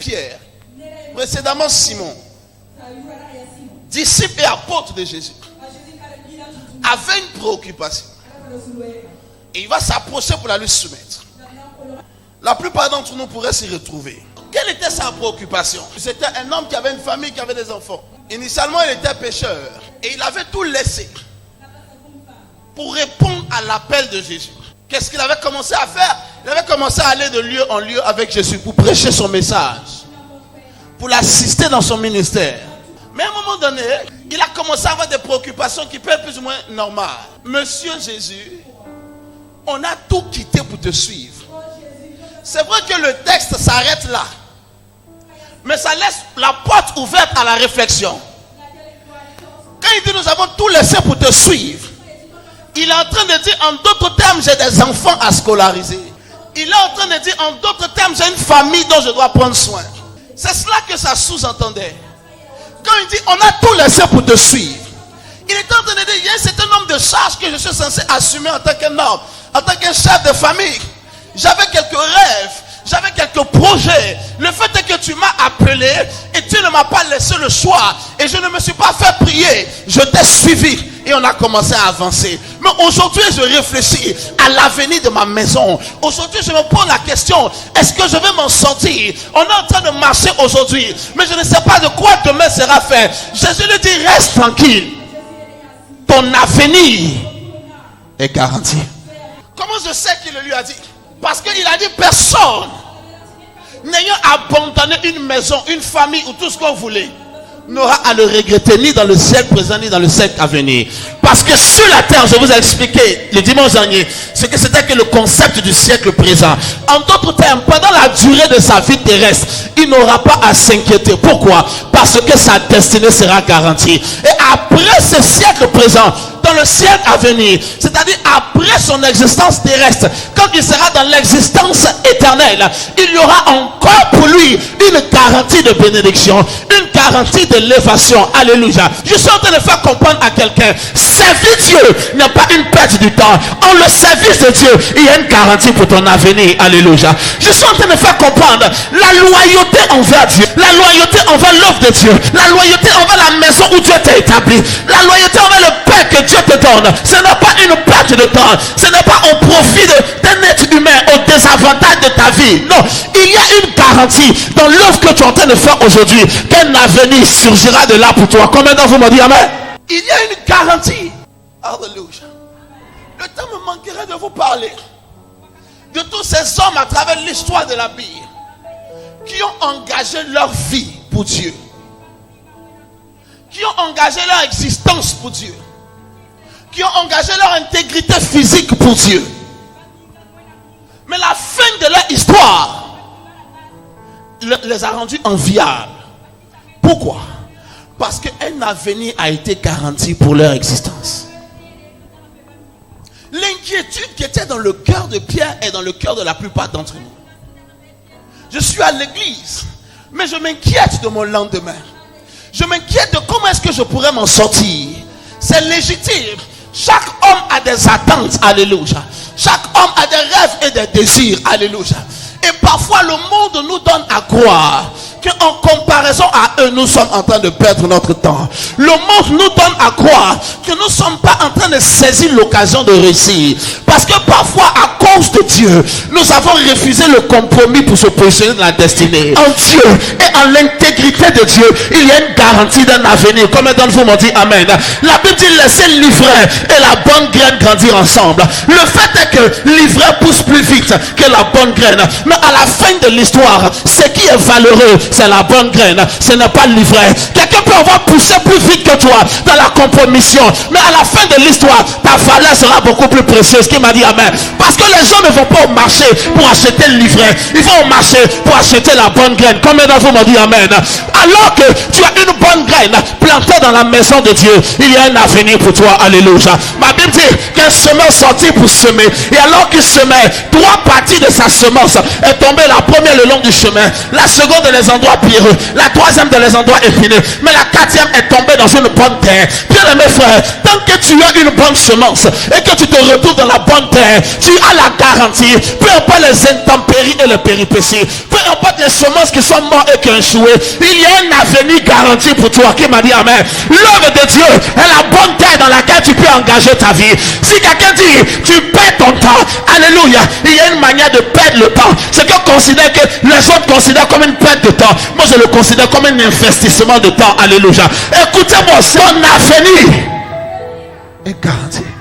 Pierre, précédemment Simon, disciple et apôtre de Jésus, avait une préoccupation. Et il va s'approcher pour la lui soumettre. La plupart d'entre nous pourraient s'y retrouver. Quelle était sa préoccupation? C'était un homme qui avait une famille, qui avait des enfants. Initialement, il était pécheur. Et il avait tout laissé pour répondre à l'appel de Jésus. Qu'est-ce qu'il avait commencé à faire? Il avait commencé à aller de lieu en lieu avec Jésus pour prêcher son message, pour l'assister dans son ministère. Mais à un moment donné, il a commencé à avoir des préoccupations qui peuvent être plus ou moins normales. Monsieur Jésus, on a tout quitté pour te suivre. C'est vrai que le texte s'arrête là, mais ça laisse la porte ouverte à la réflexion. Quand il dit nous avons tout laissé pour te suivre, il est en train de dire en d'autres termes, j'ai des enfants à scolariser. Il est en train de dire en d'autres termes, j'ai une famille dont je dois prendre soin. C'est cela que ça sous-entendait. Quand il dit on a tout laissé pour te suivre, il est en train de dire il y a un certain nombre de charges que je suis censé assumer en tant qu'un homme, en tant qu'un chef de famille. J'avais quelques rêves, j'avais quelques projets. Le fait est que tu m'as appelé et tu ne m'as pas laissé le choix. Et je ne me suis pas fait prier. Je t'ai suivi et on a commencé à avancer. Mais aujourd'hui, je réfléchis à l'avenir de ma maison. Aujourd'hui, je me pose la question, est-ce que je vais m'en sortir? On est en train de marcher aujourd'hui, mais je ne sais pas de quoi demain sera fait. Jésus lui dit, reste tranquille. Ton avenir est garanti. Comment je sais qu'il le lui a dit? Parce qu'il a dit personne n'ayant abandonné une maison, une famille ou tout ce qu'on voulait n'aura à le regretter ni dans le siècle présent ni dans le siècle à venir. Parce que sur la terre, je vous ai expliqué le dimanche dernier ce que c'était que le concept du siècle présent. En d'autres termes, pendant la durée de sa vie terrestre, il n'aura pas à s'inquiéter. Pourquoi? Parce que sa destinée sera garantie. Et après ce siècle présent, dans le siècle à venir, c'est-à-dire après son existence terrestre, quand il sera dans l'existence éternelle, il y aura encore pour lui une garantie de bénédiction, une garantie d'élévation. Alléluia. Je suis en train de faire comprendre à quelqu'un, servir Dieu n'est pas une perte du temps. En le service de Dieu, il y a une garantie pour ton avenir. Alléluia. Je suis en train de faire comprendre la loyauté envers Dieu, la loyauté envers l'œuvre de Dieu, la loyauté envers la maison où Dieu t'a établi, la loyauté envers le Père que Dieu te donne. Ce n'est pas une perte de temps. Ce n'est pas au profit d'un être humain, au désavantage de ta vie. Non, il y a une garantie dans l'œuvre que tu es en train de faire aujourd'hui, qu'un avenir surgira de là pour toi. Combien d'entre vous m'ont dit amen? Il y a une garantie. Alléluia. Le temps me manquerait de vous parler de tous ces hommes à travers l'histoire de la Bible qui ont engagé leur vie pour Dieu, qui ont engagé leur existence pour Dieu, qui ont engagé leur intégrité physique pour Dieu. Mais la fin de leur histoire les a rendus enviables. Pourquoi? Parce qu'un avenir a été garanti pour leur existence. L'inquiétude qui était dans le cœur de Pierre est dans le cœur de la plupart d'entre nous. Je suis à l'église, mais je m'inquiète de mon lendemain. Je m'inquiète de comment est-ce que je pourrais m'en sortir. C'est légitime. Chaque homme a des attentes, alléluia. Chaque homme a des rêves et des désirs, alléluia. Et parfois le monde nous donne à croire qu'en comparaison à eux, nous sommes en train de perdre notre temps. Le monde nous donne à croire que nous ne sommes pas en train de saisir l'occasion de réussir. Parce que parfois, à cause de Dieu, nous avons refusé le compromis pour se positionner dans la destinée. En Dieu et en l'intégrité de Dieu, il y a une garantie d'un avenir. Combien d'entre vous m'ont dit amen? La Bible dit laissez l'ivraie et la bonne graine grandir ensemble. Le fait est que l'ivraie pousse plus vite que la bonne graine. Mais à la fin de l'histoire, ce qui est valeureux, c'est la bonne graine, ce n'est pas l'ivraie. Quelqu'un peut avoir poussé plus vite que toi dans la compromission, mais à la fin de l'histoire, ta valeur sera beaucoup plus précieuse. Qui m'a dit amen? Parce que les gens ne vont pas au marché pour acheter l'ivraie, ils vont au marché pour acheter la bonne graine. Combien d'entre vous m'ont dit amen? Alors que tu as une bonne graine plantée dans la maison de Dieu, il y a un avenir pour toi. Alléluia. Ma Bible dit qu'un semeur sortit pour semer, et alors qu'il semait, 3 parties de sa semence est tombée. La première le long du chemin, la seconde dans les endroits endroits pierreux, la troisième dans les endroits épineux, mais la quatrième est tombée dans une bonne terre. Bien-aimé frère, tant que tu as une bonne semence et que tu te retrouves dans la bonne terre, tu as la garantie, peu importe les intempéries et les péripéties, peu importe les semences qui sont mortes et qui ont échoué, il y a un avenir garanti pour toi. Qui m'a dit amen? L'œuvre de Dieu est la bonne terre dans laquelle tu peux engager ta vie. Si quelqu'un dit tu perds ton temps, alléluia, il y a une manière de perdre le temps. C'est que considère que les autres considèrent comme une perte de temps. Moi je le considère comme un investissement de temps. Alléluia. Écoutez-moi, son avenir est garanti.